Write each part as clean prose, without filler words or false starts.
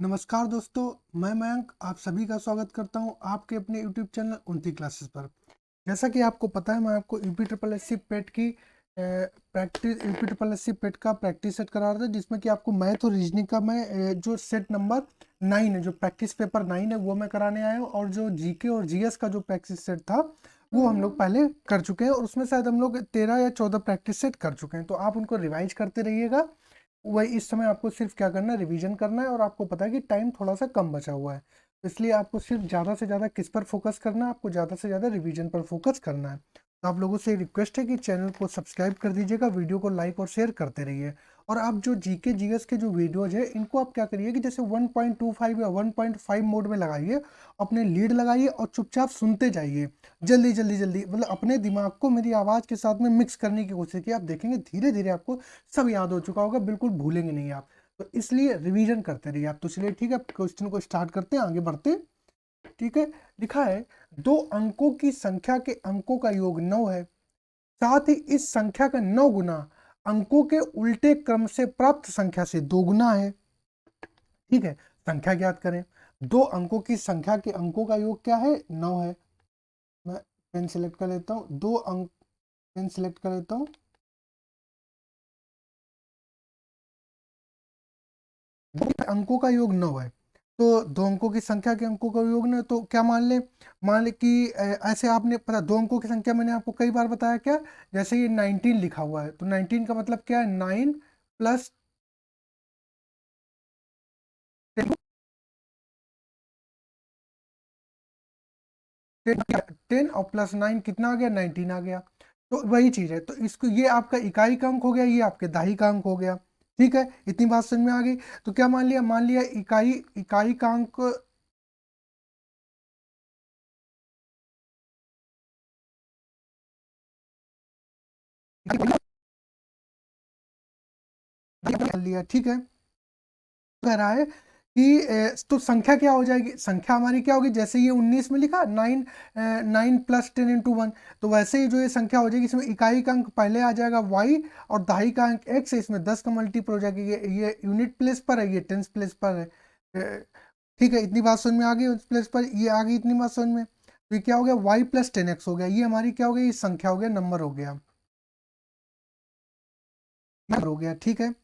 नमस्कार दोस्तों, मैं मयंक आप सभी का स्वागत करता हूं आपके अपने यूट्यूब चैनल उनती क्लासेस पर। जैसा कि आपको पता है, मैं आपको यूपी ट्रिपल एस सी पेट की यूपी ट्रिपल एस सी पेट का प्रैक्टिस सेट करा रहा था, जिसमें कि आपको मैथ और रीजनिंग का मैं जो सेट नंबर 9 है, जो प्रैक्टिस पेपर 9 है, वो मैं कराने आया हूँ। और जो जीके और जीएस का जो प्रैक्टिस सेट था वो हम लोग पहले कर चुके हैं, और उसमें शायद हम लोग 13 या 14 प्रैक्टिस सेट कर चुके हैं। तो आप उनको रिवाइज करते रहिएगा। वही इस समय आपको सिर्फ क्या करना है, रिवीजन करना है। और आपको पता है कि टाइम थोड़ा सा कम बचा हुआ है, तो इसलिए आपको सिर्फ ज़्यादा से ज़्यादा किस पर फोकस करना है, आपको ज़्यादा से ज़्यादा रिवीजन पर फोकस करना है। तो आप लोगों से रिक्वेस्ट है कि चैनल को सब्सक्राइब कर दीजिएगा, वीडियो को लाइक और शेयर करते रहिए। और आप जो जीके जीएस के जो वीडियोज है, इनको आप क्या करिए कि जैसे 1.25 या 1.5 मोड में लगाइए, अपने लीड लगाइए और चुपचाप सुनते जाइए। जल्दी जल्दी जल्दी मतलब अपने दिमाग को मेरी आवाज़ के साथ में मिक्स करने की कोशिश की। आप देखेंगे धीरे धीरे आपको सब याद हो चुका होगा, बिल्कुल भूलेंगे नहीं आप। तो इसलिए रिवीजन करते रहिए आप। तो चलिए ठीक है, क्वेश्चन को स्टार्ट करते हैं, आगे बढ़ते हैं। ठीक है, लिखा है 2 अंकों की संख्या के अंकों का योग 9 है, साथ ही इस संख्या का 9 गुना अंकों के उल्टे क्रम से प्राप्त संख्या से 2 गुना है। ठीक है, संख्या ज्ञात करें। 2 अंकों की संख्या के अंकों का योग क्या है? 9 है। मैं पेन सिलेक्ट कर लेता हूँ, 2 अंक पेन सिलेक्ट कर लेता हूँ। अंकों का योग 9 है, तो 2 अंकों की संख्या के अंकों का योग ना, तो क्या मान ले कि ऐसे आपने पता 2 अंकों की संख्या मैंने आपको कई बार बताया क्या। जैसे ये 19 लिखा हुआ है, तो 19 का मतलब क्या है? 9 प्लस 10 और प्लस 9 कितना आ गया? 19 आ गया। तो वही चीज़ है, तो इसको ये आपका इकाई का अंक हो गया, ये आपके दहाई का अंक हो गया। ठीक है, इतनी बात समझ में आ गई। तो क्या मान लिया इकाई इकाई का अंक मान लिया। ठीक है, कह रहा है कि तो संख्या क्या हो जाएगी? संख्या हमारी क्या होगी? जैसे ये 19 में लिखा 9 प्लस 10 इंटू 1, तो वैसे ही जो ये संख्या हो जाएगी, इसमें इकाई का अंक पहले आ जाएगा y और दहाई का अंक x है। इसमें 10 का मल्टीपल हो जाएगा। ये यूनिट प्लेस पर है, ये टेंस प्लेस पर है। ठीक है, इतनी बात समझ में आ गई। उस प्लेस पर ये आ गई, इतनी बात समझ में। तो ये क्या हो गया? y प्लस 10x हो गया। ये हमारी क्या हो गई? ये संख्या हो गया, नंबर हो गया, नंबर हो गया। ठीक है,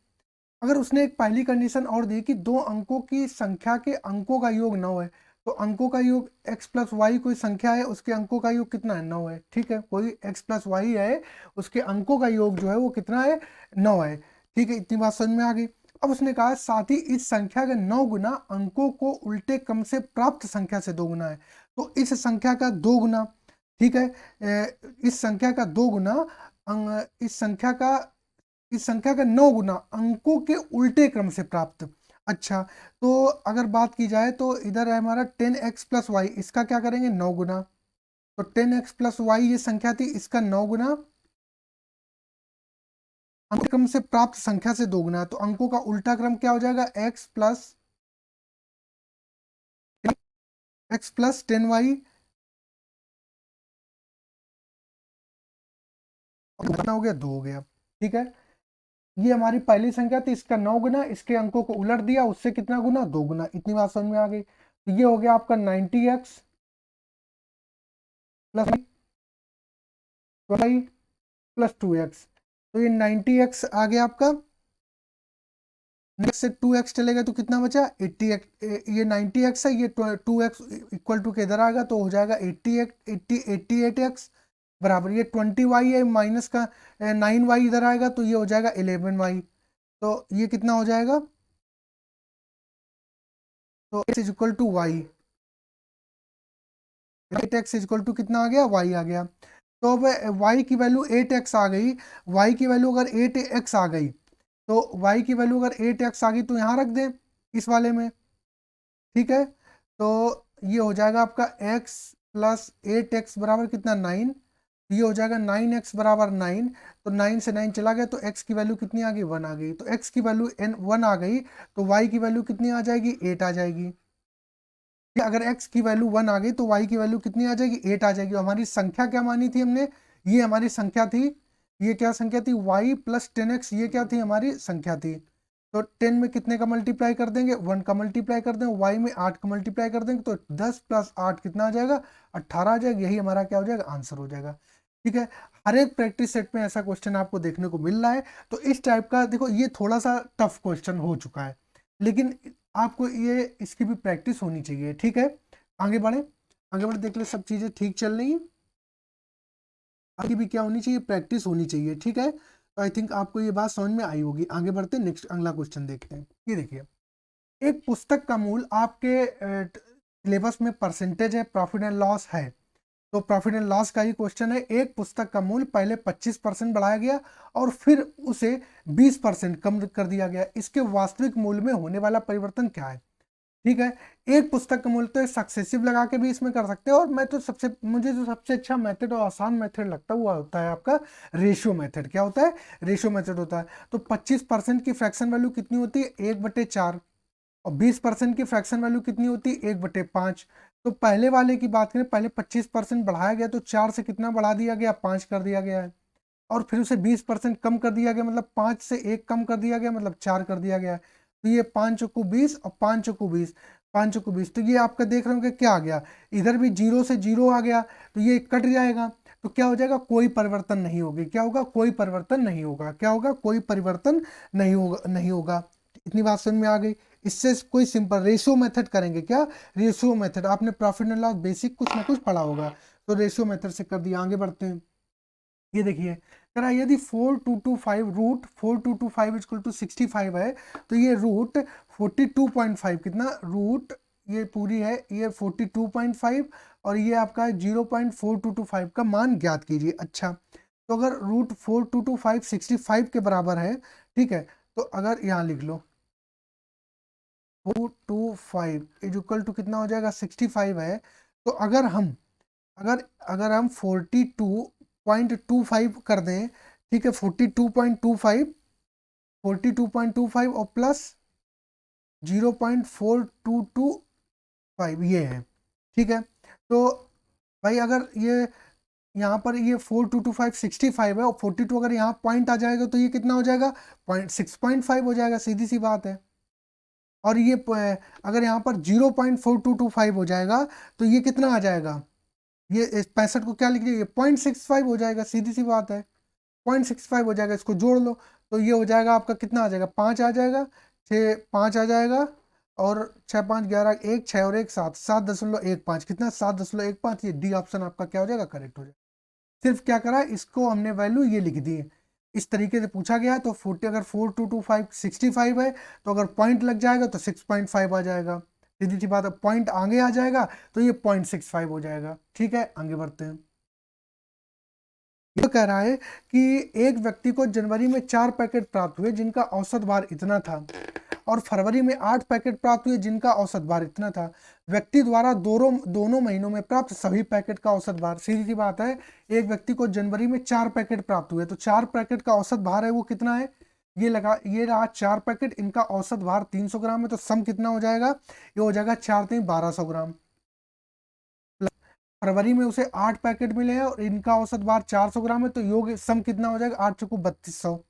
अगर उसने एक पहली कंडीशन और दी कि 2 अंकों की संख्या के अंकों का योग 9 है, तो अंकों का योग x प्लस वाई कोई संख्या है, उसके अंकों का योग कितना है? 9 है। ठीक है, कोई x प्लस वाई है, उसके अंकों का योग जो है वो कितना है? 9 है। ठीक है, इतनी बात समझ में आ गई। अब उसने कहा साथ ही इस संख्या का 9 गुना अंकों को उल्टे क्रम से प्राप्त संख्या से 2 गुना है। तो इस संख्या का 2 गुना, ठीक है, इस संख्या का 2 गुना इस संख्या का 9 गुना अंकों के उल्टे क्रम से प्राप्त। अच्छा, तो अगर बात की जाए तो इधर है हमारा 10x प्लस वाई, इसका क्या करेंगे? 9 गुना। तो 10x प्लस वाई ये संख्या थी, इसका 9 गुना अंक क्रम से प्राप्त संख्या से 2 गुना। तो अंकों का उल्टा क्रम क्या हो जाएगा? x plus 10y। कितना हो गया? 2 हो गया। ठीक है, ये हमारी पहली संख्या थी, इसका 9 गुना, इसके अंकों को उलट दिया, उससे कितना गुना? 2 गुना। इतनी बात समझ में आ गई। तो ये हो गया आपका 90x plus Y plus 2x। तो ये 90x आ गया आपका। नेक्स्ट से 2x चलेगा तो कितना बचा? 80x। ये 90x है, ये 2x इक्वल टू के इधर आएगा, तो हो जाएगा 88x बराबर। ये 20y है, माइनस का 9y इधर आएगा, तो ये हो जाएगा 11y। तो ये कितना हो जाएगा? तो x is equal to Y. 8x is equal to कितना आ गया? y आ गया। तो अब y की वैल्यू 8x आ गई। y की वैल्यू अगर 8x आ गई, तो y की वैल्यू अगर 8x आ गई तो यहाँ रख दें इस वाले में। ठीक है, तो ये हो जाएगा आपका x प्लस 8x बराबर कितना? 9। ये हो जाएगा 9x बराबर 9। तो 9 से 9 चला गया, तो x की वैल्यू कितनी आ गई? 1 आ गई। तो x की वैल्यू 1 आ गई, तो y की वैल्यू कितनी आ जाएगी? 8 आ जाएगी। अगर x की वैल्यू 1 आ गई तो y की वैल्यू कितनी आ जाएगी? 8 आ जाएगी। हमारी संख्या क्या मानी थी हमने? ये हमारी संख्या थी, ये क्या संख्या थी? y प्लस 10x, ये क्या थी? हमारी संख्या थी। तो 10 में कितने का मल्टीप्लाई कर देंगे, 1 का मल्टीप्लाई कर देंगे, y में 8 का मल्टीप्लाई कर देंगे, तो 10 + 8 कितना आ जाएगा, 18 आ जाएगा। यही हमारा क्या हो जाएगा, आंसर हो जाएगा। ठीक है, हर एक प्रैक्टिस सेट में ऐसा क्वेश्चन आपको देखने को मिल रहा है। तो इस टाइप का देखो, ये थोड़ा सा टफ क्वेश्चन हो चुका है, लेकिन आपको ये इसकी भी प्रैक्टिस होनी चाहिए। ठीक है, आगे बढ़े, आगे बढ़े, देख ले सब चीजें ठीक चल रही है, आगे भी क्या होनी चाहिए, प्रैक्टिस होनी चाहिए। ठीक है, तो आई थिंक आपको ये बात समझ में आई होगी। आगे बढ़ते हैं, नेक्स्ट अगला क्वेश्चन देखते हैं। ये देखिए, एक पुस्तक का मूल आपके सिलेबस में परसेंटेज है, प्रॉफिट एंड लॉस है, तो प्रॉफिट एंड लॉस का ही क्वेश्चन है। एक पुस्तक का मूल्य पहले 25% बढ़ाया गया और फिर उसे 20% कम कर दिया गया, इसके वास्तविक मूल्य में होने वाला परिवर्तन क्या है। ठीक है, एक पुस्तक का मूल्य तो सक्सेसिव लगा के भी इसमें कर सकते हैं, और मैं तो मुझे जो सबसे अच्छा मेथड और आसान मेथड लगता है वो होता है आपका रेशियो मेथड। क्या होता है, रेशियो मेथड होता है। तो 25% की फ्रैक्शन वैल्यू कितनी होती है, 1/4, और 20% की फ्रैक्शन वैल्यू कितनी होती है, 1/5। तो पहले वाले की बात करें, पहले 25% बढ़ाया गया, तो 4 से कितना बढ़ा दिया गया, 5 कर दिया गया है, और फिर उसे 20% कम कर दिया गया, मतलब 5 से 1 कम कर दिया गया, मतलब 4 कर दिया गया है। तो ये 5 चौको 20 और 5 चौको 20, 5 चौको 20, तो ये आपका देख रहे हो कि क्या आ गया, इधर भी 0 से 0 आ गया, तो ये कट जाएगा, तो क्या हो जाएगा, कोई परिवर्तन नहीं होगी। क्या होगा, कोई परिवर्तन नहीं होगा। क्या होगा, कोई परिवर्तन नहीं होगा, नहीं होगा। इतनी बात समझ में आ गई। इससे कोई सिंपल रेशियो मेथड करेंगे। क्या, रेशियो मेथड, आपने प्रॉफिट एंड लॉस बेसिक कुछ ना कुछ पढ़ा होगा, तो रेशियो मेथड से कर दिया। आगे बढ़ते हैं, ये देखिए, कह रहा है यदि 4225 रूट 4225 इक्वल टू 65 है, तो ये रूट 42.5 कितना, रूट ये पूरी है, ये 42.5, और ये आपका 0.4225 का मान ज्ञात कीजिए। अच्छा, तो अगर रूट 4225 65 के बराबर है, ठीक है, तो अगर यहाँ लिख लो 425 इज इक्वल टू कितना हो जाएगा, 65 है, तो अगर अगर हम 42.25 कर दें, ठीक है, 42.25, 42.25 और प्लस 0.4225 ये है। ठीक है, तो भाई अगर ये यहाँ पर ये 4225 65 है, और 42 अगर यहाँ पॉइंट आ जाएगा, तो ये कितना हो जाएगा, 6.5 हो जाएगा, सीधी सी बात है। और ये अगर यहाँ पर 0.4225 हो जाएगा, तो ये कितना आ जाएगा, ये 65 को क्या लिख दिया, ये 0.65 हो जाएगा, सीधी सी बात है, 0.65 हो जाएगा, इसको जोड़ लो, तो ये हो जाएगा आपका कितना आ जाएगा, 5 आ जाएगा, 6 5 आ जाएगा, और 6 5 11 1 6 और 1 7, 7.15 कितना, 7.15, ये डी ऑप्शन आपका क्या हो जाएगा, करेक्ट हो जाएगा। सिर्फ क्या करा, इसको हमने वैल्यू ये लिख दी है, इस तरीके से पूछा गया है। तो 40 अगर 4225 65 है, तो अगर पॉइंट लग जाएगा तो 6.5 आ जाएगा, सीधी सी बात है। पॉइंट आगे आ जाएगा तो ये 0.65 हो जाएगा। ठीक है, आगे बढ़ते हैं। यह कह रहा है कि एक व्यक्ति को जनवरी में 4 पैकेट प्राप्त हुए जिनका औसत भार इतना था, और फरवरी में 8 पैकेट प्राप्त हुए जिनका औसत भार इतना था। व्यक्ति द्वारा दोनों महीनों में प्राप्त सभी पैकेट का औसत भार, सीधी सी बात है, एक व्यक्ति को जनवरी में 4 पैकेट प्राप्त हुए, तो 4 पैकेट का औसत भार है वो कितना है, ये रहा 4 पैकेट, इनका औसत भार 300 ग्राम है, तो सम कितना हो जाएगा, ये हो जाएगा 4 3 1200 ग्राम। फरवरी में उसे 8 पैकेट मिले हैं और इनका औसत भार 400 ग्राम है, तो योग सम कितना हो जाएगा, 8 चौको 3200,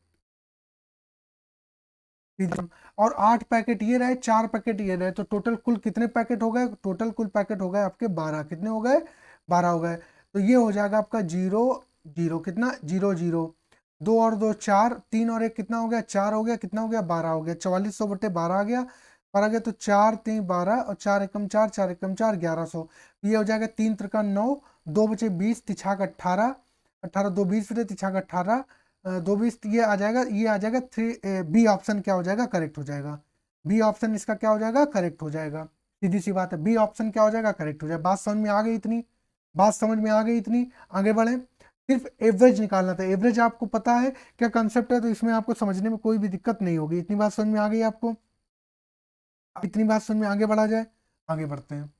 और 8 पैकेट ये रहे, 4 पैकेट ये रहे, तो टोटल कुल कितने पैकेट हो गए, टोटल कुल पैकेट हो गए आपके 12, कितने हो गए, 12 हो गए। तो ये हो जाएगा आपका 0 0 कितना, 0 0, 2 और 2 4, 3 और 1 कितना हो गया, 4 हो गया, कितना हो गया, 12 हो गया, 4400/12 आ गया, पर आ गया, तो 4 3 12 और 4 एकम 4 4 एकम 4 1100, ये हो जाएगा 3 त्रिका 9, 2 बचे 20, तिछाक 18, 18 2 20 बचे, तिछाक 18, 2 20, ये आ जाएगा, ये आ जाएगा 3, बी ऑप्शन क्या हो जाएगा, करेक्ट हो जाएगा। बी ऑप्शन इसका क्या हो जाएगा, करेक्ट हो जाएगा, सीधी सी बात है, बी ऑप्शन क्या हो जाएगा, करेक्ट हो जाएगा। बात समझ में आ गई इतनी, बात समझ में आ गई इतनी, आगे बढ़े। सिर्फ एवरेज निकालना था, एवरेज आपको पता है क्या कंसेप्ट है, तो इसमें आपको समझने में कोई भी दिक्कत नहीं होगी। इतनी बात समझ में आ गई आपको, इतनी बात समझ में आगे बढ़ा जाए, आगे बढ़ते हैं।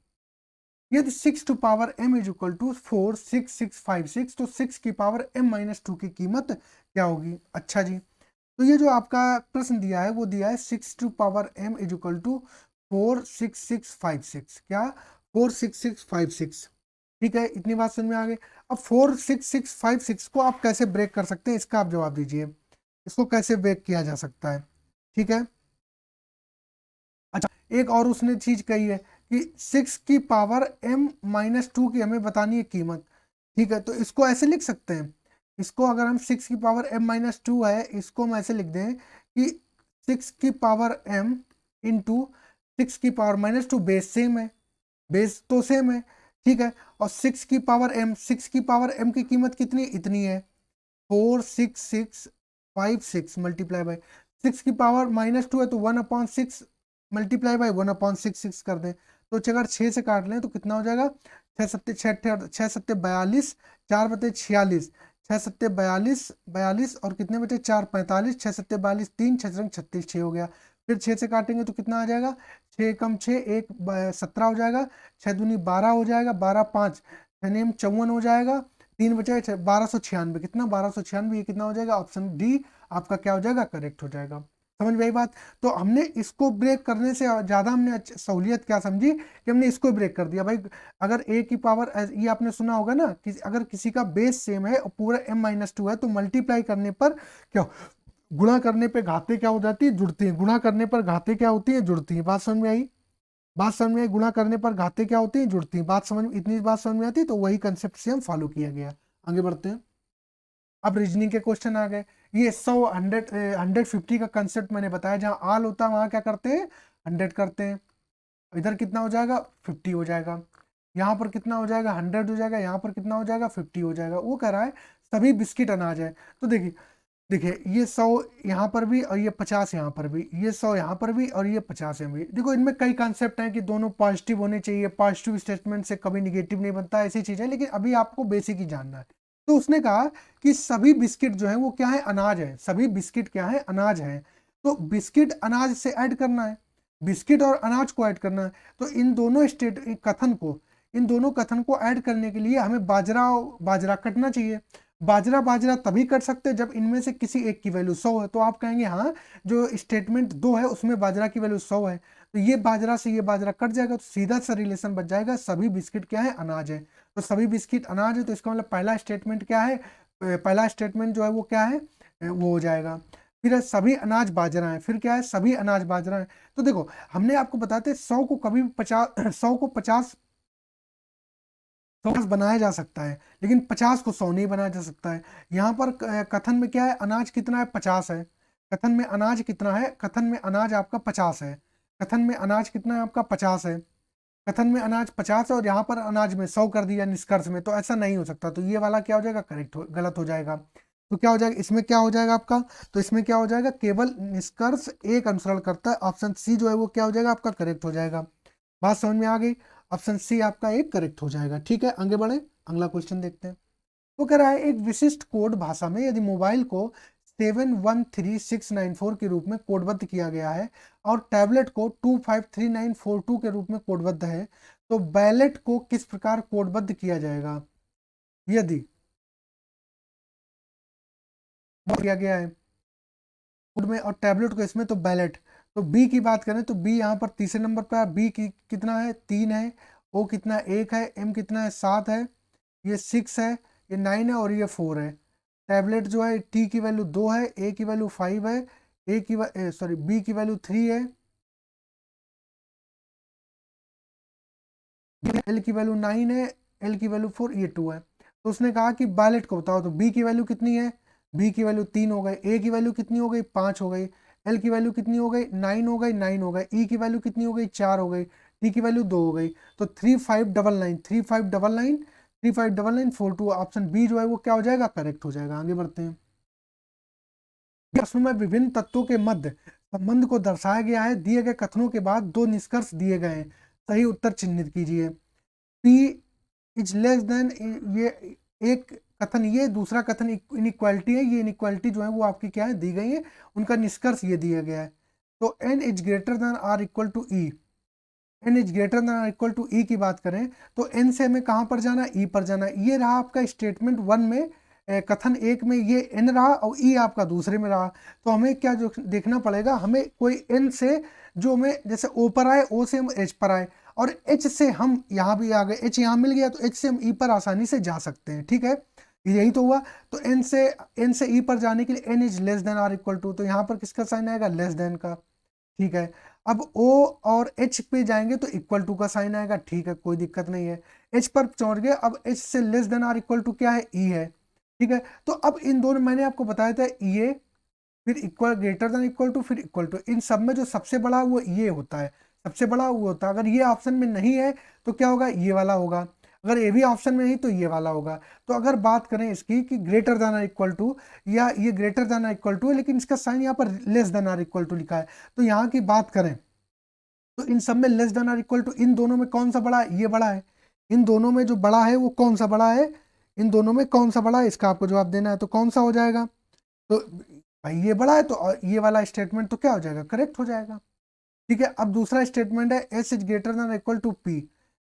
यदि 6 to power m is equal to 4 6 6 5 6, तो 6 की पावर m-2 की कीमत क्या होगी। अच्छा जी, तो ये जो आपका प्रश्न दिया है वो दिया है 6 to power m is equal to 4 6 6 5 6, क्या 4 6 6 5 6। ठीक है, इतनी बात समझ में आ गई। अब 4 6 6 5 6 को आप कैसे ब्रेक कर सकते हैं, इसका आप जवाब दीजिए, इसको कैसे ब्रेक किया जा सकता है। ठीक है, एक और उसने चीज कही है कि 6 की पावर m-2 की हमें बतानी है कीमत। ठीक है, तो इसको ऐसे लिख सकते हैं, इसको अगर हम 6 की पावर m-2 है, इसको हम ऐसे लिख दें कि 6 की पावर m इंटू 6 की पावर -2, बेस सेम है, बेस तो सेम है। ठीक है, और 6 की पावर m, 6 की पावर m की कीमत कितनी, इतनी है 46656 मल्टीप्लाई बाय 6 की पावर -2 है तो 1/6 मल्टीप्लाई बाय 1/66 कर दें, तो अगर 6 से काट लें तो कितना हो जाएगा, 6 4 बटे 46, 6 42 और कितने बचे 4 45, 6 3 6 36 6 हो गया। फिर 6 से काटेंगे तो कितना आ जाएगा, 6 कम 6 1 17 हो जाएगा, 6 दूनी 12 हो जाएगा, 12 5 6 54 हो जाएगा, 3 बचा 1296, कितना 1296, ये कितना हो जाएगा, ऑप्शन डी आपका क्या हो जाएगा, करेक्ट हो जाएगा। समझ में आई बात। तो हमने इसको ब्रेक करने से ज़्यादा हमने सहूलियत क्या समझी कि हमने इसको ब्रेक कर दिया भाई। अगर a की पावर, ये आपने सुना होगा ना कि अगर किसी का बेस सेम है और पूरा m-2 है तो मल्टीप्लाई करने पर क्या, गुणा करने पे घाते क्या हो जाती है, जुड़ती है, गुणा करने पर घाते क्या होती है, जुड़ती है। बात समझ में आई, बात समझ में आई, गुणा करने पर घाते क्या होती है, जुड़ती है। बात समझ में, इतनी बात समझ में आती है, तो वही कंसेप्ट से हम फॉलो किया गया। आगे बढ़ते हैं। अब रीजनिंग के क्वेश्चन आ गए। ये 150 का कंसेप्ट मैंने बताया, जहां आल होता है वहां क्या करते हैं, 100 करते हैं। इधर कितना हो जाएगा, 50 हो जाएगा। यहाँ पर कितना हो जाएगा, 100 हो जाएगा। यहाँ पर कितना हो जाएगा, 50 हो जाएगा। वो कह रहा है सभी बिस्किट अनाज है। तो देखिए देखिए, ये 100 यहाँ पर भी और ये 50 यहाँ पर भी, ये 100 यहाँ पर भी और ये 50 यहाँ भी। देखो इनमें कई कॉन्सेप्ट हैं कि दोनों पॉजिटिव होने चाहिए, पॉजिटिव स्टेटमेंट से कभी निगेटिव नहीं बनता, ऐसी चीज़ है, लेकिन अभी आपको बेसिक ही जानना है। तो उसने कहा कि सभी बिस्किट जो है वो क्या है, अनाज है। सभी बिस्किट क्या है, अनाज है। तो बिस्किट अनाज से ऐड करना है, बिस्किट और अनाज को ऐड करना है। तो इन दोनों इन दोनों कथन को ऐड करने के लिए हमें बाजरा बाजरा कटना चाहिए। बाजरा बाजरा तभी कर सकते हैं जब इनमें से किसी एक की वैल्यू 100 है। तो आप कहेंगे हाँ, जो स्टेटमेंट 2 है उसमें बाजरा की वैल्यू 100 है, तो ये बाजरा से ये बाजरा कट जाएगा, तो सीधा सा रिलेशन बच जाएगा, सभी बिस्किट क्या है, अनाज है। तो सभी बिस्किट अनाज है, तो इसका मतलब पहला स्टेटमेंट क्या है, पहला स्टेटमेंट जो है वो क्या है, वो हो जाएगा। फिर है सभी अनाज बाजरा है, फिर क्या है, सभी अनाज बाजरा है। तो देखो हमने आपको बताते 100 को कभी 50 100 को 50 बनाया जा सकता है, लेकिन 50 को 100 नहीं बनाया जा सकता है। यहाँ पर कथन में क्या है, अनाज कितना है, 50 है। कथन में अनाज कितना है, कथन में अनाज आपका 50 है। कथन में अनाज कितना है आपका, 50 है। कथन में अनाज 50 है और यहाँ पर अनाज में 100 कर दिया निष्कर्ष में, तो ऐसा नहीं हो सकता। तो ये वाला क्या हो जाएगा, गलत हो जाएगा। तो क्या हो जाएगा, इसमें क्या हो जाएगा आपका, तो इसमें क्या हो जाएगा, केवल निष्कर्ष एक अनुसरण करता है। ऑप्शन सी जो है वो क्या हो जाएगा आपका, करेक्ट हो जाएगा। बात समझ में आ गई, ऑप्शन सी आपका एक करेक्ट हो जाएगा। ठीक है, आगे बढ़े, अगला क्वेश्चन देखते हैं। वो कह रहा है एक विशिष्ट कोड भाषा में यदि मोबाइल को 713694 के रूप में कोडबद्ध किया गया है और टैबलेट को 253942 के रूप में कोडबद्ध है, तो बैलेट को किस प्रकार कोडबद्ध किया जाएगा। यदि किया गया है कोड में और टैबलेट को इसमें, तो बैलेट। तो बी की बात करें तो बी यहाँ पर तीसरे नंबर पर, बी की कितना है, 3 है। ओ कितना, 1 है। एम कितना है, 7 है। ये 6 है, ये 9 है और ये 4 है। टैबलेट जो है टी की वैल्यू 2 है, ए की वैल्यू 5 है, सॉरी बी की वैल्यू 3 है, एल की वैल्यू 9 है, एल की वैल्यू 4, ये 2 है। तो उसने कहा कि बैलेट को बताओ, तो बी की वैल्यू कितनी है, बी की वैल्यू 3 हो गई, ए की वैल्यू कितनी हो गई, 5 हो गई, एल की वैल्यू कितनी हो गई, 9 हो गई, 9 हो गई, ई की वैल्यू कितनी हो गई, 4 हो गई, टी की वैल्यू 2 हो गई। तो 3599 ऑप्शन बी जो है वो क्या हो जाएगा, करेक्ट हो जाएगा। आगे बढ़ते हैं। प्रश्न में विभिन्न तत्वों के मध्य संबंध को दर्शाया गया है। दिए गए कथनों के बाद दो निष्कर्ष दिए गए हैं, सही उत्तर चिन्हित कीजिए। P इज लेस देन, ये एक कथन, ये दूसरा कथन इनइक्वालिटी है। ये इनइक्वालिटी जो है वो आपकी क्या है, दी गई है, उनका निष्कर्ष ये दिया गया है। तो n is greater than or equal to e, n is greater than or equal to e की बात करें तो n से हमें कहाँ पर जाना, e पर जाना। ये रहा आपका स्टेटमेंट 1 में, कथन 1 में ये n रहा और e आपका दूसरे में रहा। तो हमें क्या जो देखना पड़ेगा, हमें कोई n से जो हमें जैसे o पर आए, o से हम h पर आए, और h से हम यहाँ भी आ गए, h यहाँ मिल गया तो h से हम e पर आसानी से जा सकते हैं। ठीक है, यही तो हुआ। तो n से e पर जाने के लिए n is less than or equal to, तो यहाँ पर किसका साइन आएगा, लेस देन का। ठीक है, अब O और H पे जाएंगे तो इक्वल टू का साइन आएगा, ठीक है, कोई दिक्कत नहीं है। H पर पहुंच गए, अब H से less than or equal to क्या है, E है, ठीक है। तो अब इन दोनों मैंने आपको बताया था EA, फिर equal greater than equal to, फिर इक्वल टू, इन सब में जो सबसे बड़ा वो ये होता है, सबसे बड़ा वो होता है। अगर ये ऑप्शन में नहीं है तो क्या होगा, ये वाला होगा, अगर ये भी ऑप्शन में नहीं तो ये वाला होगा। तो अगर बात करें इसकी कि greater than or equal to, या ये greater than or equal to है लेकिन इसका साइन यहाँ पर less than or equal to लिखा है, तो यहाँ की बात करें तो इन सब में less than or equal to, इन दोनों में कौन सा बड़ा है, ये बड़ा है। इन दोनों में जो बड़ा है वो कौन सा बड़ा है, इन दोनों में कौन सा बड़ा है, इसका आपको जवाब देना है। तो कौन सा हो जाएगा, तो भाई ये बड़ा है, तो ये वाला स्टेटमेंट तो क्या हो जाएगा, करेक्ट हो जाएगा, ठीक है। अब दूसरा स्टेटमेंट है S is greater than equal to P,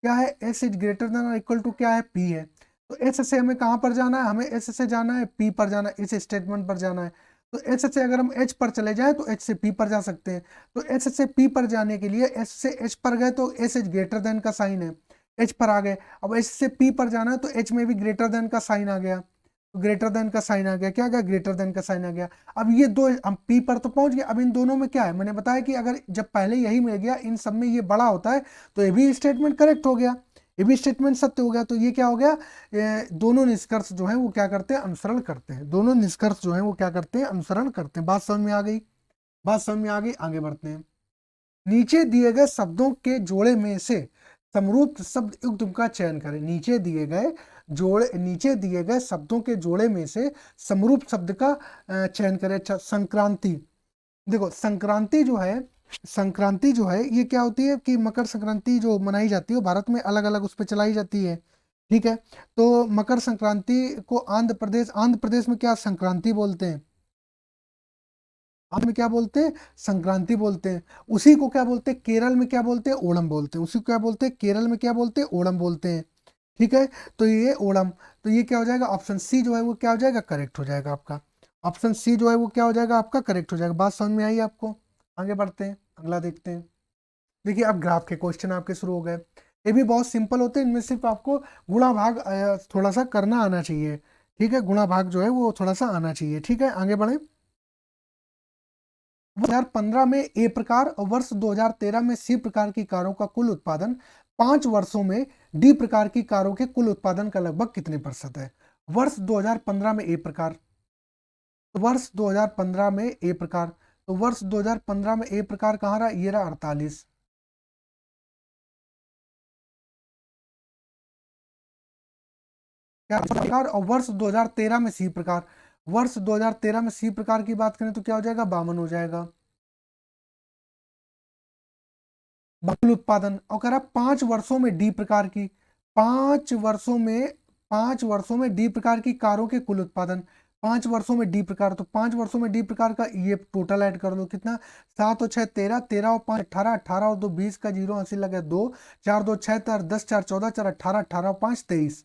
क्या है, S is greater than equal to क्या है, पी है। तो एस से हमें कहाँ पर जाना है, हमें एस से जाना है पी पर जाना है, इस स्टेटमेंट पर जाना है। तो एस से अगर हम एच पर चले जाएं तो एच से पी पर जा सकते हैं। तो एस से पी पर जाने के लिए एस से एच पर गए तो एस इज ग्रेटर देन का साइन है, एच पर आ गए। अब एच से पी पर जाना है तो एच में भी ग्रेटर देन का साइन आ गया, तो ग्रेटर देन का साइन आ गया, क्या आ गया, ग्रेटर देन का साइन आ गया। अब ये दो हम पी पर तो पहुंच गए, अब इन दोनों में क्या है, मैंने बताया कि अगर जब पहले यही मिल गया, इन सब में ये बड़ा होता है, तो ये भी स्टेटमेंट करेक्ट हो गया, ये भी स्टेटमेंट सत्य हो गया। तो ये क्या हो गया, दोनों निष्कर्ष जो है वो क्या करते हैं, अनुसरण करते हैं, दोनों निष्कर्ष जो है वो क्या करते हैं, अनुसरण करते हैं। बात समझ में आ गई, बात समझ में आ गई, आगे बढ़ते हैं। नीचे दिए गए शब्दों के जोड़े में से समरूप शब्द युग्म का चयन करें, नीचे दिए गए शब्दों के जोड़े में से समरूप शब्द का चयन करें। अच्छा, संक्रांति, देखो संक्रांति जो है ये क्या होती है कि मकर संक्रांति जो मनाई जाती है भारत में अलग अलग उस पर चलाई जाती है, ठीक है। तो मकर संक्रांति को आंध्र प्रदेश में क्या संक्रांति बोलते हैं, आंध्र में क्या बोलते हैं, संक्रांति बोलते हैं। उसी को क्या बोलते हैं, केरल में क्या बोलते हैं, ओणम बोलते हैं। उसी को क्या बोलते हैं, केरल में क्या बोलते हैं, ओणम बोलते हैं, ठीक है। तो ये ओणम, तो ये क्या हो जाएगा, ऑप्शन सी जो है वो क्या हो जाएगा, करेक्ट हो जाएगा आपका। ऑप्शन सी जो है वो क्या हो जाएगा आपका, करेक्ट हो जाएगा। बात समझ में आई आपको, आगे बढ़ते हैं, अगला देखते हैं। देखिए अब ग्राफ के क्वेश्चन आपके शुरू हो गए, ये भी बहुत सिंपल होते हैं, इनमें सिर्फ आपको गुणा भाग थोड़ा सा करना आना चाहिए, ठीक है, गुणा भाग जो है वो थोड़ा सा आना चाहिए, ठीक है। आगे बढ़े, 2015 में ए प्रकार और वर्ष 2013 में सी प्रकार की कारों का कुल उत्पादन 5 वर्षों में डी प्रकार की कारों के कुल उत्पादन का लगभग कितने प्रतिशत है। वर्ष 2015 में ए प्रकार, तो वर्ष 2015 में ए प्रकार, तो वर्ष 2015 में ए प्रकार कहाँ रहा, ये रहा 48, क्या प्रकार। और वर्ष 2013 में सी प्रकार, वर्ष 2013 में सी प्रकार की बात करें तो क्या हो जाएगा, 52 हो जाएगा कुल उत्पादन। और कह रहा 5 वर्षों में डी प्रकार की, 5 वर्षों में, 5 वर्षों में डी प्रकार की कारों के कुल उत्पादन, 5 वर्षों में डी प्रकार, तो 5 वर्षों में डी प्रकार का ये टोटल ऐड कर दो कितना, 7 और 6 13, 13 और 5 18, 18 और 2 20 का जीरो हंसी लगे 2, 4 2 6 4 10 4 14 4 18, 18 और 5 23,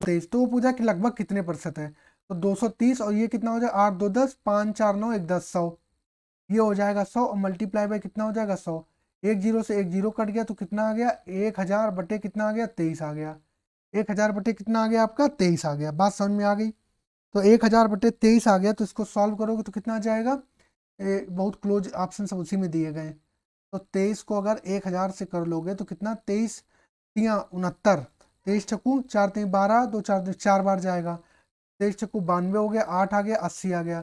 23। तो वो पूछा कि लगभग कितने प्रतिशत है, तो 230, और ये कितना हो जाएगा 8 2 10, 5 4 9 1 10 100, ये हो जाएगा 100 और मल्टीप्लाई बाय कितना हो जाएगा 100, एक जीरो से एक जीरो कट गया तो कितना आ गया, 1000 बटे कितना आ गया, 23 आ गया, 1000 बटे कितना आ गया आपका, 23 आ गया। बात समझ में आ गई, तो 1000 बटे 23 आ गया, तो इसको सॉल्व करोगे तो कितना आ जाएगा, बहुत क्लोज ऑप्शन सब उसी में दिए गए। तो 23 को अगर 1000 से कर लोगे तो कितना, 23 तिया 69, 23 चक्कू 4 3 12, 2 4 4 बार जाएगा, 23 चक्कू 92 हो गया, 8 आ गया, 80 आ गया,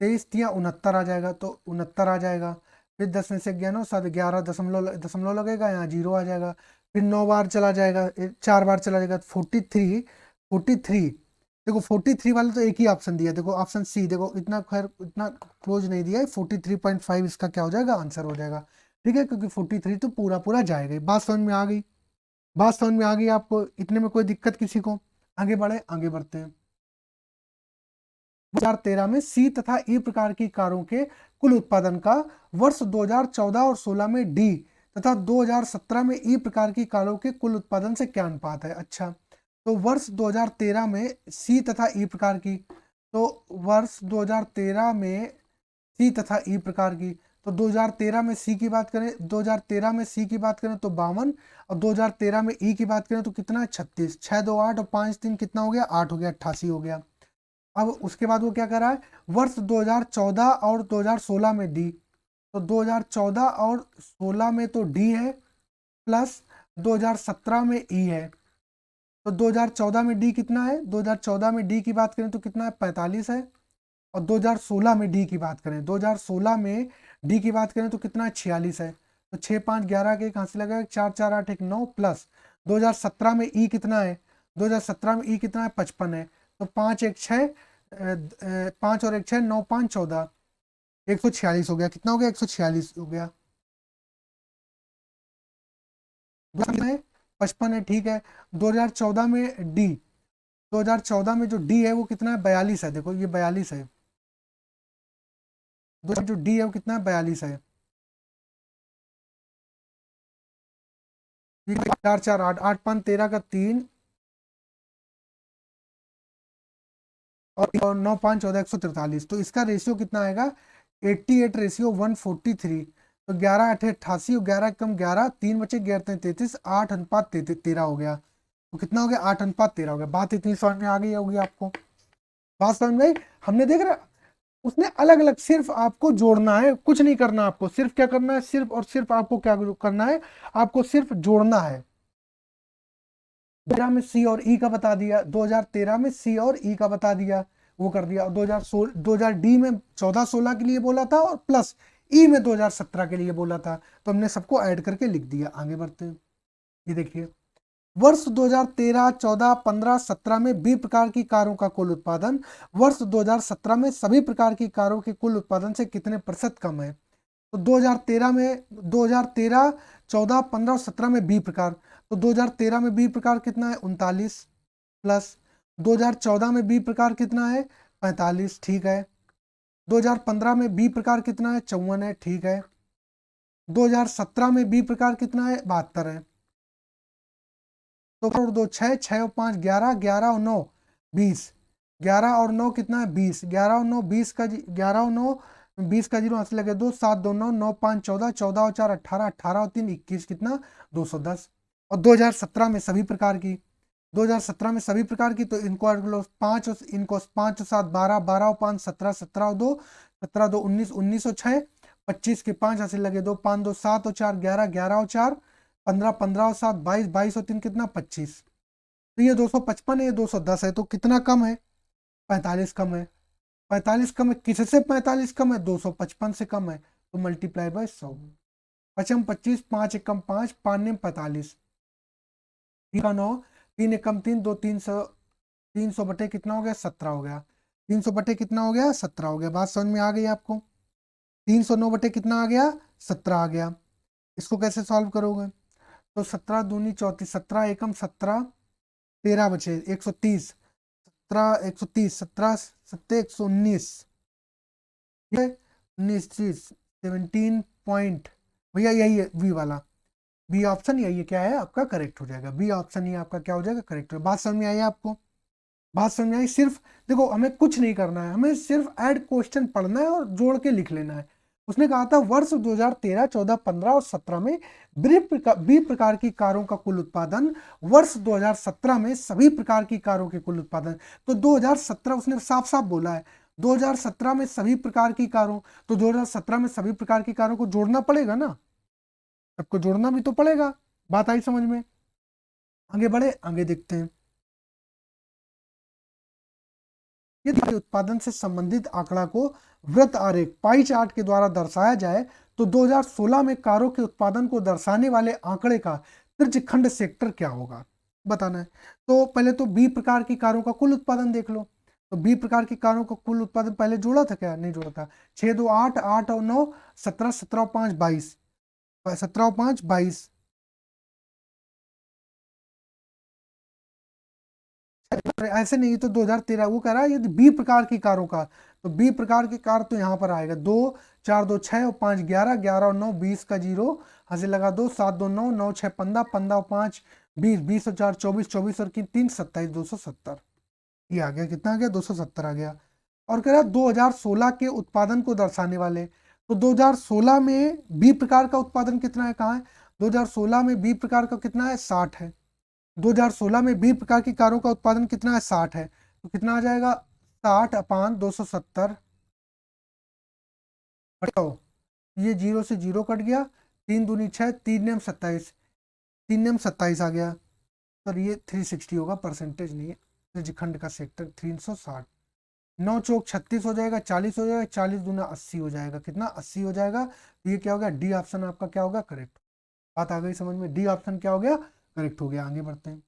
23 तिया 69 आ जाएगा, तो 69 आ जाएगा। फिर 10 में से 11 7 11 दशमलव दशमलव लगेगा, यहाँ जीरो आ जाएगा, फिर 9 बार चला जाएगा, 4 बार चला जाएगा, 43, 43। देखो 43 वाले तो एक ही ऑप्शन दिया, देखो ऑप्शन सी, देखो इतना खैर इतना क्लोज नहीं दिया है, 43.5 इसका क्या हो जाएगा, आंसर हो जाएगा, ठीक है, क्योंकि 43 तो पूरा पूरा जाएगा। बात समझ में आ गई, बात समझ में आ गई आपको, इतने में कोई दिक्कत किसी को, आगे बढ़े, आगे बढ़ते हैं। 2013 में सी तथा ई प्रकार की कारों के कुल उत्पादन का वर्ष 2014 और 16 में डी तथा 2017 में ई प्रकार की कारों के कुल उत्पादन से क्या अनुपात है। अच्छा, तो वर्ष 2013 में सी तथा ई प्रकार की, तो वर्ष 2013 में सी तथा ई प्रकार की, तो 2013 में सी की बात करें, 2013 में सी की बात करें तो 52, और 2013 में ई की बात करें तो कितना, 36, 6 2 8 और 5 3 कितना हो गया, 8 हो गया, 88 हो गया। अब उसके बाद वो क्या कर रहा है, वर्ष 2014 और 2016 में डी, तो 2014 और 16 में तो डी है, प्लस 2017 में ई है। तो 2014 में डी कितना है, 2014 में डी की बात करें तो कितना है, 45 है। और 2016 में डी की बात करें, 2016 में डी की बात करें तो कितना है, 46 है। तो 6 5 11 के कहाँ से लगा, 4 4 8 1 9, प्लस 2017 में ई कितना है, 2017 में ई कितना है, 55 है। तो 5 1 6, 5 और 1 6, 9 5 14, 146 हो गया। कितना हो गया, 146 हो गया। 55 है, ठीक है। 2014 में डी, 2014 में जो डी है वो कितना है, 42 है। देखो ये 42 है, जो डी है वो कितना है, 42 है। 4 4 8 8 5 13 का 3 और 9 5 14, 143। तो इसका रेशियो कितना आएगा, 88 रेशियो 143। तो 11 8 88 और 11 कम 11, 3 बचे 11 33, 8 अनुपात 13 हो गया। तो कितना हो गया, 8 अनुपात 13 हो गया। बात इतनी समझ में आ गई होगी आपको, बात समझ में आई। हमने देख रहा, उसने अलग अलग, सिर्फ आपको जोड़ना है, कुछ नहीं करना आपको, सिर्फ क्या करना है, सिर्फ और सिर्फ आपको क्या करना है, आपको सिर्फ जोड़ना है। 2013 में सी और ई का बता दिया, 2013 में सी और ई का बता दिया, वो कर दिया। 2000 डी में 14 16 के लिए बोला था, और प्लस ई में 2017 के लिए बोला था। तो हमने सबको ऐड करके लिख दिया। आगे बढ़ते हैं, ये देखिए, वर्ष 2013 14 15 17 में बी प्रकार की कारों का कुल उत्पादन वर्ष 2017 में सभी प्रकार की कारों के कुल उत्पादन से कितने प्रतिशत कम है। तो 2013 में, 2013 14 15 17 में बी प्रकार, तो 2013 में बी प्रकार कितना है, 39, प्लस 2014 में बी प्रकार कितना है, 45, ठीक है। 2015 में बी प्रकार कितना है, 54 है, ठीक है। 2017 में बी प्रकार कितना है, 72 है। तो 2 6 6 और 5 11, 11 और 9 20, 11 और 9 कितना है, 20, 11 और 9 20 का 11 और 9 20 का जीरो हाथ लगे 2, 7 2 9 9 5 14, 14 और 4 18, 18 और 3 21, कितना 210। और 2017 में सभी प्रकार की, 2017 में सभी प्रकार की, तो इनको 5 और इनको 5 और 7 12, 12 और 5 17, 17 और 2 17 2 19, 19 और 6 25 के 5 हासिल लगे 2, 5 2 7 और 4 11, 11 और 4 15, 15 और 7 22, 22 और 3 कितना 25। तो ये 255 है, ये 210 है। तो कितना कम है, 45 कम है। 45 कम है, किससे 45 कम है, 255 से कम है। तो मल्टीप्लाई बाय 100, 55 25, 5 एकम 5, 5 ने 45, 9 3 एकम 3 2 300, 300 बटे कितना हो गया, 17 हो गया। 300 बटे कितना हो गया, 17 हो गया। बात समझ में आ गई आपको। 309 बटे कितना आ गया, 17 आ गया। इसको कैसे सॉल्व करोगे, तो 17 दूनी 34, 17 एकम 17, 13 बचे 130, 17 130, 17 सत्ते 119, 19 चीज 17 पॉइंट, भैया यही है बी वाला, बी ऑप्शन यही है, क्या है आपका, करेक्ट हो जाएगा। बी ऑप्शन ही आपका क्या हो जाएगा, करेक्ट हो। बात समझ में आई आपको, बात समझ में आई। सिर्फ देखो, हमें कुछ नहीं करना है, हमें सिर्फ ऐड क्वेश्चन पढ़ना है और जोड़ के लिख लेना है। उसने कहा था वर्ष 2013 14 15 और 17 में बी प्रकार की कारों का कुल उत्पादन वर्ष 2017 में सभी प्रकार की कारों के कुल उत्पादन। तो 2017 उसने साफ साफ बोला है, 2017 में सभी प्रकार की कारों, तो 2017 में सभी प्रकार की कारों को जोड़ना पड़ेगा ना, सबको जोड़ना भी तो पड़ेगा। बात आई समझ में। आगे बढ़े, आगे देखते हैं। यदि उत्पादन से संबंधित आंकड़ा को वृत्त आरेख पाई चार्ट के द्वारा दर्शाया जाए तो 2016 में कारों के उत्पादन को दर्शाने वाले आंकड़े का त्रिज्यखंड सेक्टर क्या होगा, बताना है। तो पहले तो बी प्रकार की कारों का कुल उत्पादन देख लो। तो बी प्रकार की कारों का कुल उत्पादन पहले जोड़ा था क्या, नहीं जोड़ा था। 6 2 8, 8 और 9 17, 17 और 5 22, 17 और 5 22, ऐसे नहीं तो 2013 वो कह रहा है यदि बी प्रकार की कारों का, तो बी प्रकार की कार तो यहाँ पर आएगा 2 4 2 6 और 5 11, 11 और 9 20 का जीरो हंसे लगा 2, 7 2 9 9 6 15, 15 और 5 20, 20 और 4 24, 24 और 3 27, 270, ये आ गया। कितना आ गया, 270 आ गया। और कह रहा है 2016 के उत्पादन को दर्शाने वाले, तो 2016 में बी प्रकार का उत्पादन कितना है, कहाँ है, 2016 में बी प्रकार का कितना है, 60 है। 2016 में बी प्रकार की कारों का उत्पादन कितना है, 60 है। तो कितना आ जाएगा, 60 अपान 270, बताओ ये 0 से 0 कट गया, 3 दूनी 6, 3 नेम 27, 3 नेम 27 आ गया। सर ये 360 होगा, परसेंटेज नहीं है, त्रिज्यखंड का सेक्टर 360। 9 चौक 36 हो जाएगा, 40 हो जाएगा, 40 दूना 80 हो जाएगा, कितना 80 हो जाएगा। तो ये क्या हो गया, डी ऑप्शन आपका क्या होगा, करेक्ट। बात आ गई समझ में, डी ऑप्शन क्या हो गया, करेक्ट हो गया। आगे बढ़ते हैं।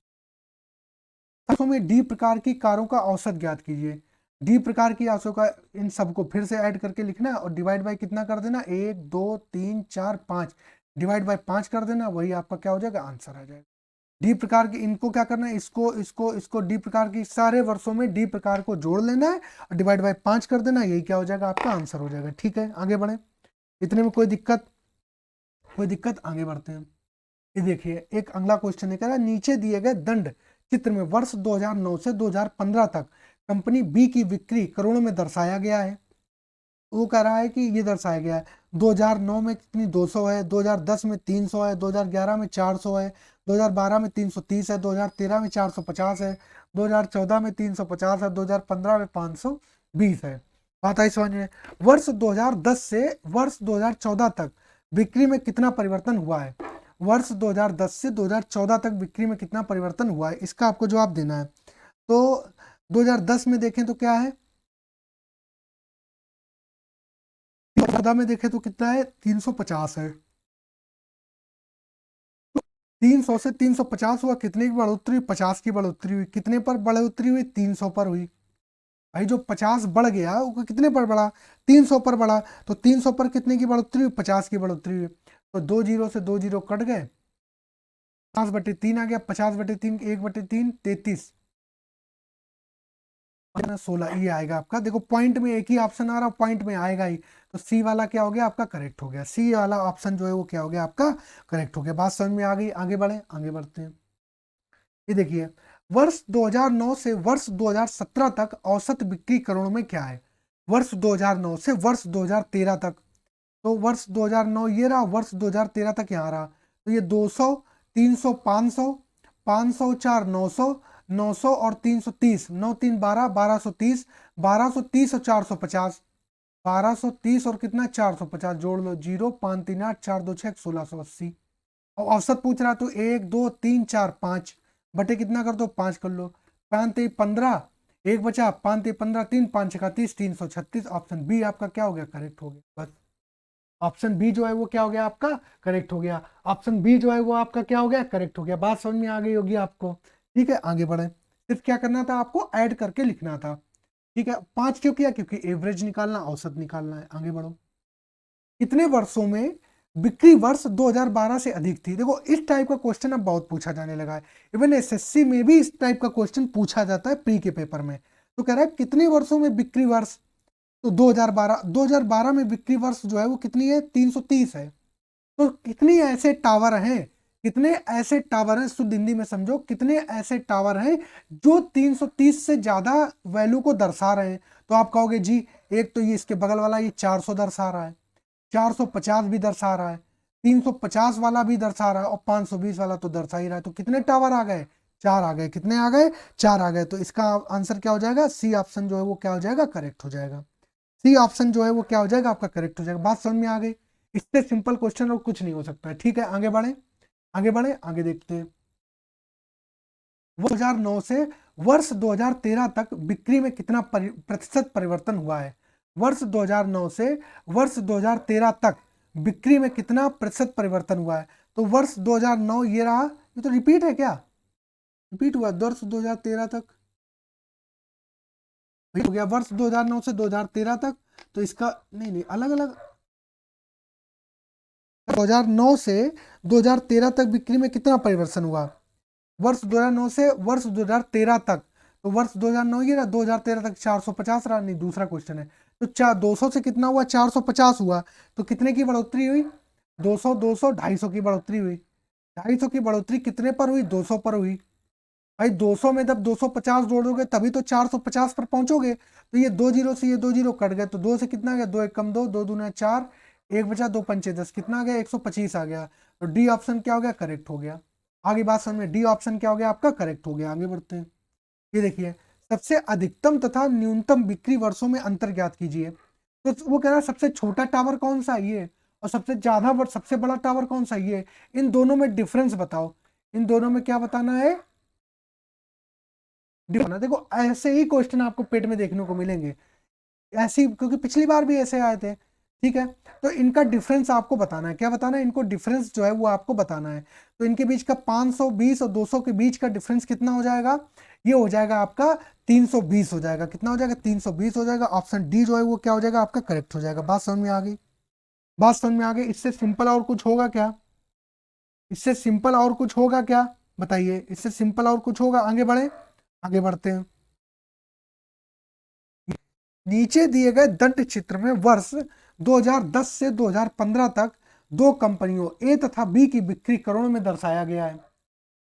तो में डी प्रकार की कारों का औसत ज्ञात कीजिए। डी प्रकार की राशियों का इन सबको फिर से ऐड करके लिखना है और डिवाइड बाय कितना कर देना, 1 2 3 4 5, डिवाइड बाय 5 कर देना, वही आपका क्या हो जाएगा, आंसर आ जाएगा। डी प्रकार की इनको क्या करना है, इसको इसको इसको डी प्रकार की सारे वर्षों में डी प्रकार को जोड़ लेना है और डिवाइड बाय 5 कर देना, यही क्या हो जाएगा, आपका आंसर हो जाएगा। ठीक है, आगे बढ़े, इतने में कोई दिक्कत, कोई दिक्कत, आगे बढ़ते हैं। ये देखिए एक अगला क्वेश्चन है, कह रहा है नीचे दिए गए दंड चित्र में वर्ष 2009 से 2015 तक कंपनी बी की बिक्री करोड़ों में दर्शाया गया है। वो कह रहा है कि ये दर्शाया गया है 2009 में कितनी 200 है, 2010 में 300 है, 2011 में 400 है, 2012 में 330 है, 2013 में 450 है, 2014 में 350 है, 2015 में 520 है। बात आई समझ में। वर्ष 2010 से वर्ष 2014 तक बिक्री में कितना परिवर्तन हुआ है। वर्ष 2010 से 2014 तक बिक्री में कितना परिवर्तन हुआ है, इसका आपको जवाब देना है। तो 2010 में देखें तो क्या है, 2014 में देखें तो कितना है, 350 है। 300 से 350 हुआ, कितने की बढ़ोतरी, 50 की बढ़ोतरी हुई। कितने पर बढ़ोतरी हुई, 300 पर हुई। भाई जो 50 बढ़ गया वो कितने पर बढ़ा, 300 पर बढ़ा। तो 300 पर कितने की बढ़ोतरी हुई, 50 की बढ़ोतरी हुई। तो 2 जीरो से 2 जीरो कट गए, 50/3 आ गया, 50/3 1/3 33, 16 ये आएगा आपका। देखो पॉइंट में एक ही ऑप्शन आ रहा, पॉइंट में आएगा ही, तो सी वाला क्या हो गया आपका, करेक्ट हो गया। सी वाला ऑप्शन जो है वो क्या हो गया आपका, करेक्ट हो गया। बात समझ में आ गई, आगे बढ़े, आगे बढ़ते हैं। ये देखिए वर्ष 2009 से वर्ष 2017 तक औसत बिक्री करोड़ों में क्या है। वर्ष 2009 से वर्ष 2013 तक, तो वर्ष 2009 ये रहा, वर्ष 2013 तक यहाँ रहा। तो ये 200, 300, 500, 500 4 900, 900 और 330, 9 3 12, 1230, 1230 और 450, 1230 और कितना 450 जोड़ लो, 0 5 3 8 4 2 6 1680। और औसत पूछ रहा तो 1 2 3 4 5 बटे कितना कर दो, 5 कर लो, 5 3 15, एक बचा, 5 3 15, 3 5 6 30, 336। ऑप्शन बी आपका क्या हो गया, करेक्ट हो गया। बस ऑप्शन बी जो है वो क्या हो गया आपका, करेक्ट हो गया। ऑप्शन बी जो है वो आपका क्या हो गया, करेक्ट हो गया। बात समझ में आ गई होगी आपको। ठीक है, आगे बढ़े। सिर्फ क्या करना था आपको, ऐड करके लिखना था। ठीक है, 5 क्यों किया, क्योंकि एवरेज निकालना, औसत निकालना है। आगे बढ़ो। कितने वर्षों में बिक्री वर्ष 2012 से अधिक थी। देखो इस टाइप का क्वेश्चन अब बहुत पूछा जाने लगा है, इवन एसएससी में भी इस टाइप का क्वेश्चन पूछा जाता है प्री के पेपर में। तो कह रहा है कितने वर्षों में बिक्री वर्ष, तो 2012 में बिक्री वर्ष जो है वो कितनी है, 330 है। तो कितने ऐसे टावर हैं, कितने ऐसे टावर हैं, शुद्ध हिंदी में समझो, कितने ऐसे टावर हैं जो 330 से ज्यादा वैल्यू को दर्शा रहे हैं। तो आप कहोगे जी एक तो ये इसके बगल वाला ये 400 दर्शा रहा है, 450 भी दर्शा रहा है, 350 वाला भी दर्शा रहा है और 520 वाला तो दर्शा ही रहा है। तो कितने टावर आ गए, 4 आ गए। कितने आ गए, 4 आ गए। तो इसका आंसर क्या हो जाएगा, सी ऑप्शन जो है वो क्या हो जाएगा, करेक्ट हो जाएगा। सी ऑप्शन जो है वो क्या हो जाएगा आपका, करेक्ट हो जाएगा। बात समझ में आ गई। इससे सिंपल क्वेश्चन और कुछ नहीं हो सकता है। ठीक है, आगे बढ़े, आगे बढ़े, आगे देखते हैं। 2009 से वर्ष 2013 तक बिक्री में कितना प्रतिशत परिवर्तन हुआ है। वर्ष 2009 से वर्ष 2013 तक बिक्री में कितना प्रतिशत परिवर्तन हुआ है। तो वर्ष 2009 ये रहा, ये तो रिपीट है क्या, रिपीट हुआ वर्ष 2013 तक, हो गया वर्ष 2009 से 2013 तक। तो इसका नहीं नहीं अलग अलग, 2009 से 2013 तक बिक्री में कितना परिवर्तन हुआ, वर्ष 2009 से वर्ष 2013 तक। तो वर्ष 2009 ये रहा, 2013 तक 450 रहा, नहीं दूसरा क्वेश्चन है। तो 200 से कितना हुआ, 450 हुआ। तो कितने की बढ़ोतरी हुई, 200 200 250 की बढ़ोतरी हुई। 250 की बढ़ोतरी कितने पर हुई, 200 पर हुई। भाई 200 में जब 250 जोड़ोगे तभी तो 450 पर पहुंचोगे। तो ये 2 जीरो से ये 2 जीरो कट गए, तो 2 से कितना गया, 2 1 कम 2, 2 दूना 4, एक बचा, 2 पंचे 10, कितना आ गया, 125 आ गया। तो डी ऑप्शन क्या हो गया, करेक्ट हो गया। आगे बात समझ में, डी ऑप्शन क्या हो गया आपका, करेक्ट हो गया। आगे बढ़ते हैं। ये देखिए सबसे अधिकतम तथा न्यूनतम बिक्री वर्षों में अंतर ज्ञात कीजिए। तो वो कह रहा है सबसे छोटा टावर कौन सा है ये, और सबसे बड़ा टावर कौन सा, ये। इन दोनों में डिफरेंस बताओ, इन दोनों में क्या बताना है, डिफरेंस। देखो ऐसे ही क्वेश्चन आपको पेट में देखने को मिलेंगे, ऐसी, क्योंकि पिछली बार भी ऐसे आए थे, ठीक है। तो इनका डिफरेंस आपको बताना है, क्या बताना है, इनको डिफरेंस जो है वो आपको बताना है। तो इनके बीच का 520 और 200 के बीच का डिफरेंस कितना हो जाएगा, ये हो जाएगा आपका 320 हो जाएगा। कितना हो जाएगा, 320 हो जाएगा। ऑप्शन डी जो है वो क्या हो जाएगा आपका, करेक्ट हो जाएगा। बात समझ में आ गई, बात समझ में आ गई। इससे सिंपल और कुछ होगा क्या, इससे सिंपल और कुछ होगा क्या, बताइए, इससे सिंपल और कुछ होगा। आगे बढ़े, आगे बढ़ते हैं। नीचे दिए गए दंड चित्र में वर्ष 2010 से 2015 तक दो कंपनियों ए तथा बी की बिक्री करोड़ में दर्शाया गया है।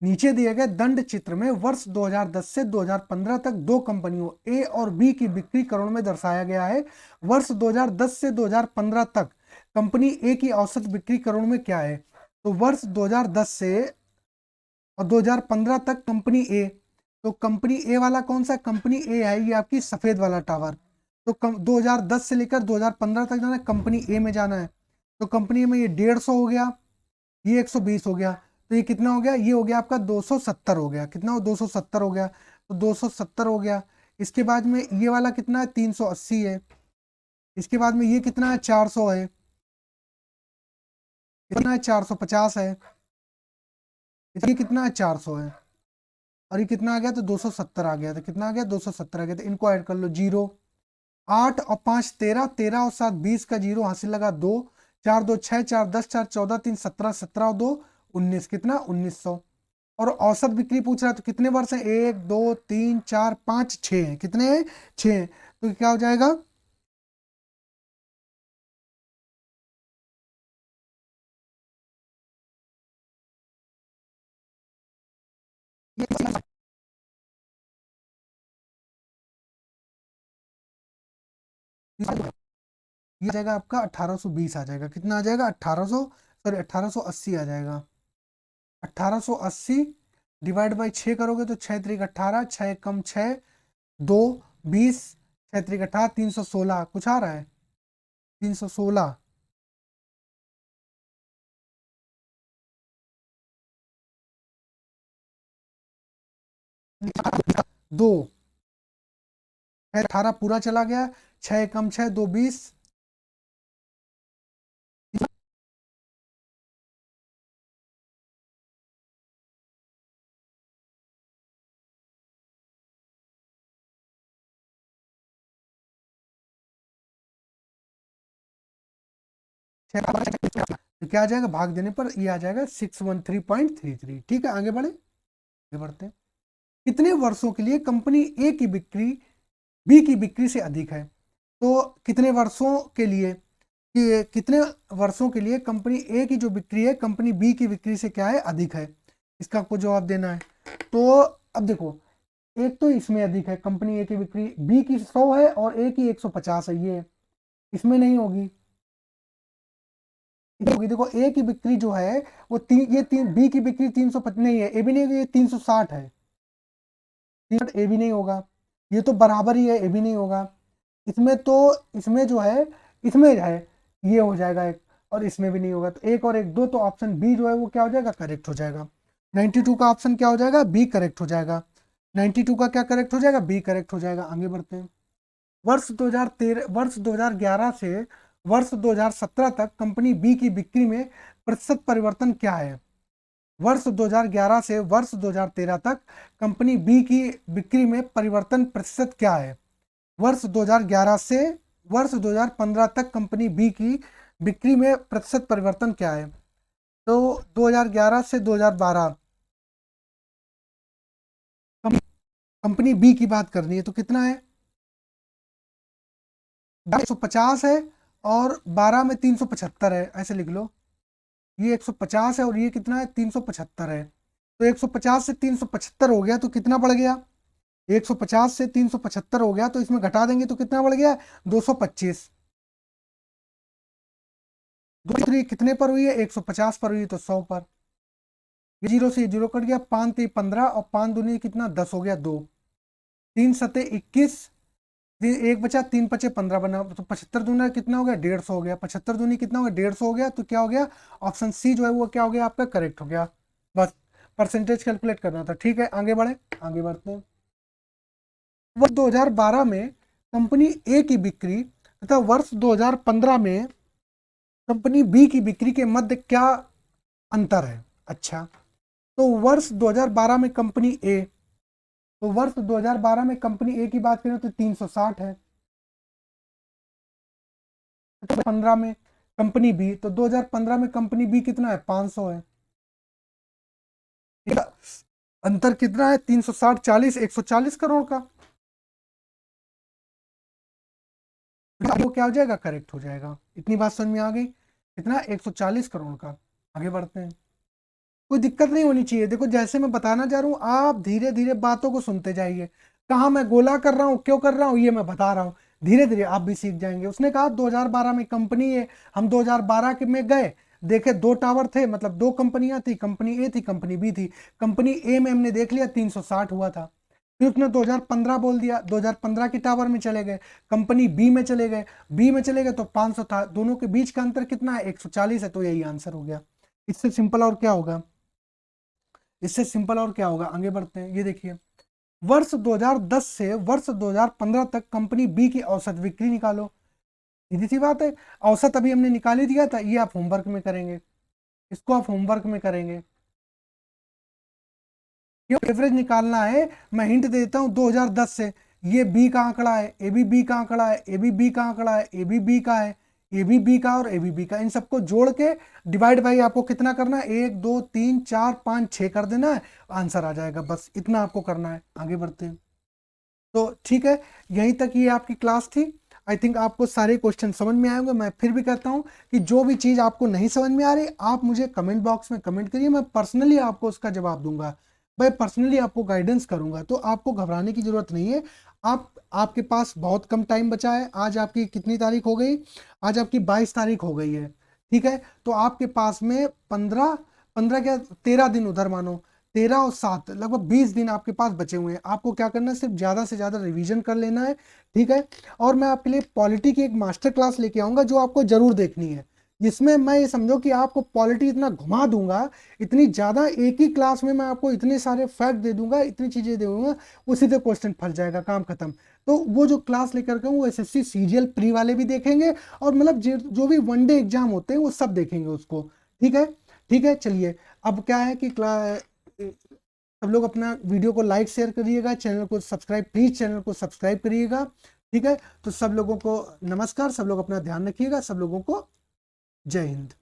नीचे दिए गए दंड चित्र में वर्ष 2010 से 2015 तक दो कंपनियों ए और बी की बिक्री करोड़ में दर्शाया गया है। वर्ष 2010 से 2015 तक कंपनी ए की औसत बिक्री करोड़ में क्या है। तो वर्ष 2010 से और 2015 तक कंपनी ए, तो कंपनी ए वाला कौन सा, कंपनी ए है ये आपकी सफेद वाला टावर। तो 2010 से लेकर 2015 तक जाना है, कंपनी ए में जाना है। तो कंपनी ए में ये 150 हो गया, ये 120 हो गया, तो ये कितना हो गया, ये हो गया आपका 270 हो गया। कितना हो, 270 हो गया, तो 270 हो गया। इसके बाद में ये वाला कितना है, 380 है। इसके बाद में ये कितना है, 400 है। कितना है, 450 है। ये कितना है, 400 है। और ये कितना आ गया, तो 270 आ गया। तो कितना आ गया, 270 आ गया। तो इनको ऐड कर लो, 0, 8 और 5 13, 13 और 7 20 का 0 हासिल लगा 2, 4 2 6, 4 10, 4 14, 3 17, 17 और 2 19, कितना 1900। और औसत बिक्री पूछ रहा है, तो कितने वर्ष है, 1 2 3 4 5 6 है। कितने हैं, 6 हैं। तो क्या हो जाएगा, ये ये जाएगा आपका 1820 आ जाएगा। कितना आ जाएगा, 1800, सॉरी 1880 आ जाएगा। 1880 डिवाइड बाई 6 करोगे तो 6 त्रिक 18, 6 कम 6 2 20, 6 त्रिक 18, 316 कुछ आ रहा है, 316। दो 18 पूरा चला गया, 6 कम 6 2 20, तो क्या आ जाएगा, भाग देने पर ये आ जाएगा 613.33। ठीक है, आगे बढ़े, आगे बढ़ते हैं। कितने वर्षों के लिए कंपनी ए की बिक्री बी की बिक्री से अधिक है। तो कितने वर्षों के लिए, कि कितने वर्षों के लिए कंपनी ए की जो बिक्री है कंपनी बी की बिक्री से क्या है, अधिक है। इसका आपको जवाब देना है। तो अब देखो, एक तो इसमें अधिक है, कंपनी ए की बिक्री बी की 100 है और ए की 150 है, ये इसमें नहीं होगी, होगी। देखो ए की बिक्री जो है वो बी की बिक्री 300 नहीं है, ए भी नहीं होगी, ये 360 है। 360 ए भी नहीं होगा, ये तो बराबर ही है, ए भी नहीं होगा। इसमें तो, इसमें जो है, इसमें है, ये हो जाएगा एक, और इसमें भी नहीं होगा। तो एक और एक दो, तो ऑप्शन बी जो है वो क्या हो जाएगा, करेक्ट हो जाएगा। 92 का ऑप्शन क्या हो जाएगा, बी करेक्ट हो जाएगा। 92 का क्या करेक्ट हो जाएगा, बी करेक्ट हो जाएगा। आगे बढ़ते हैं। वर्ष 2011 से वर्ष 2017 तक कंपनी बी की बिक्री में प्रतिशत परिवर्तन क्या है। वर्ष 2011 से वर्ष 2013 तक कंपनी बी की बिक्री में परिवर्तन प्रतिशत क्या है। वर्ष 2011 से वर्ष 2015 तक कंपनी बी की बिक्री में प्रतिशत परिवर्तन क्या है। तो 2011 से 2012 कंपनी बी की बात करनी है, तो कितना है, 150 है, और 12 में 375 है, ऐसे लिख लो। ये 150 है और ये कितना है, 375 है। तो 150 से 375 हो गया, तो कितना बढ़ गया, 150 से 375 हो गया, तो इसमें घटा देंगे तो कितना बढ़ गया, 225। दूसरी कितने पर हुई है, 150 पर हुई है, तो 100 पर। ये जीरो से ये जीरो कट गया, 5 3 15 और 5 दूनी कितना, 10 हो गया, 2 3 सते 21 एक बचा, 3 बचे 15 बना, तो 75 दूना कितना हो गया, 150 हो गया। 75 दूनी कितना हो गया, 150 हो गया। तो क्या हो गया, ऑप्शन सी जो है वो क्या हो गया आपका, करेक्ट हो गया। बस परसेंटेज कैलकुलेट करना था। ठीक है, आगे बढ़े, आगे बढ़ते हैं। वर्ष 2012 में कंपनी ए की बिक्री तथा वर्ष 2015 में कंपनी बी की बिक्री के मध्य क्या अंतर है। अच्छा, तो वर्ष 2012 में कंपनी ए, तो वर्ष 2012 में कंपनी ए की बात करें तो 360 है। 15 में कंपनी बी, तो 2015 में कंपनी बी कितना है, 500 है। अंतर कितना है, 360, 40, 140 करोड़ का। वो क्या हो जाएगा, करेक्ट हो जाएगा। इतनी बात समझ में आ गई, कितना, 140 करोड़ का। आगे बढ़ते हैं। कोई दिक्कत नहीं होनी चाहिए। देखो जैसे मैं बताना चाह रहा हूँ, आप धीरे धीरे बातों को सुनते जाइए। कहाँ मैं गोला कर रहा हूँ, क्यों कर रहा हूँ, ये मैं बता रहा हूँ। धीरे धीरे आप भी सीख जाएंगे। उसने कहा 2012 में कंपनी है, हम 2012 के में गए, देखे 2 टावर थे, मतलब 2 कंपनियां थी, कंपनी ए थी, कंपनी बी थी। कंपनी ए में हमने देख लिया 360 हुआ था। फिर उसने 2015 बोल दिया, 2015 के टावर में चले गए, कंपनी बी में चले गए, बी में चले गए तो 500 था, दोनों के बीच का अंतर कितना है, 140 है। तो यही आंसर हो गया। इससे सिंपल और क्या होगा, इससे सिंपल और क्या होगा। आगे बढ़ते हैं। ये देखिए, वर्ष 2010 से वर्ष 2015 तक कंपनी बी की औसत बिक्री निकालो। सीधी सी बात है, औसत अभी हमने निकाल ही दिया था, ये आप होमवर्क में करेंगे, इसको आप होमवर्क में करेंगे। क्यों एवरेज निकालना है, मैं हिंट देता हूं 2010 से। ये बी का आंकड़ा है, ए बी बी का आंकड़ा है, ए बी का आंकड़ा है, ए बी का है, ए बी का और ए बी का, इन सबको जोड़ के डिवाइड बाई आपको कितना करना है, 1 2 3 4 5 6 कर देना है, आंसर आ जाएगा। बस इतना आपको करना है। आगे बढ़ते हैं। तो ठीक है, यहीं तक ये आपकी क्लास थी। आई थिंक आपको सारे क्वेश्चन समझ में आए होंगे। मैं फिर भी कहता हूँ कि जो भी चीज़ आपको नहीं समझ में आ रही, आप मुझे कमेंट बॉक्स में कमेंट करिए, मैं पर्सनली आपको उसका जवाब दूंगा। मैं पर्सनली आपको गाइडेंस करूंगा, तो आपको घबराने की जरूरत नहीं है। आपके पास बहुत कम टाइम बचा है। आज आपकी कितनी तारीख हो गई, आज आपकी 22 तारीख हो गई है। ठीक है, तो आपके पास में 15 15 क्या 13 दिन उधर मानो, 13 और 7 लगभग 20 दिन आपके पास बचे हुए हैं। आपको क्या करना है, सिर्फ ज़्यादा से ज़्यादा रिवीजन कर लेना है। ठीक है, और मैं आपके लिए पॉलिटी की एक मास्टर क्लास लेके आऊँगा, जो आपको ज़रूर देखनी है, जिसमें मैं ये समझो कि आपको पॉलिटी इतना घुमा दूंगा, इतनी ज़्यादा, एक ही क्लास में मैं आपको इतने सारे फैक्ट दे दूंगा, इतनी चीज़ें दे दूंगा, उसी से क्वेश्चन फंस जाएगा, काम खत्म। तो वो जो क्लास लेकर के वो एसएससी सीजीएल प्री वाले भी देखेंगे, और मतलब जो भी वनडे एग्जाम होते हैं वो सब देखेंगे उसको। ठीक है, ठीक है, चलिए। अब क्या है कि सब लोग अपना वीडियो को लाइक शेयर करिएगा, चैनल को सब्सक्राइब, प्लीज चैनल को सब्सक्राइब करिएगा। ठीक है, तो सब लोगों को नमस्कार, सब लोग अपना ध्यान रखिएगा, सब लोगों को जय हिंद।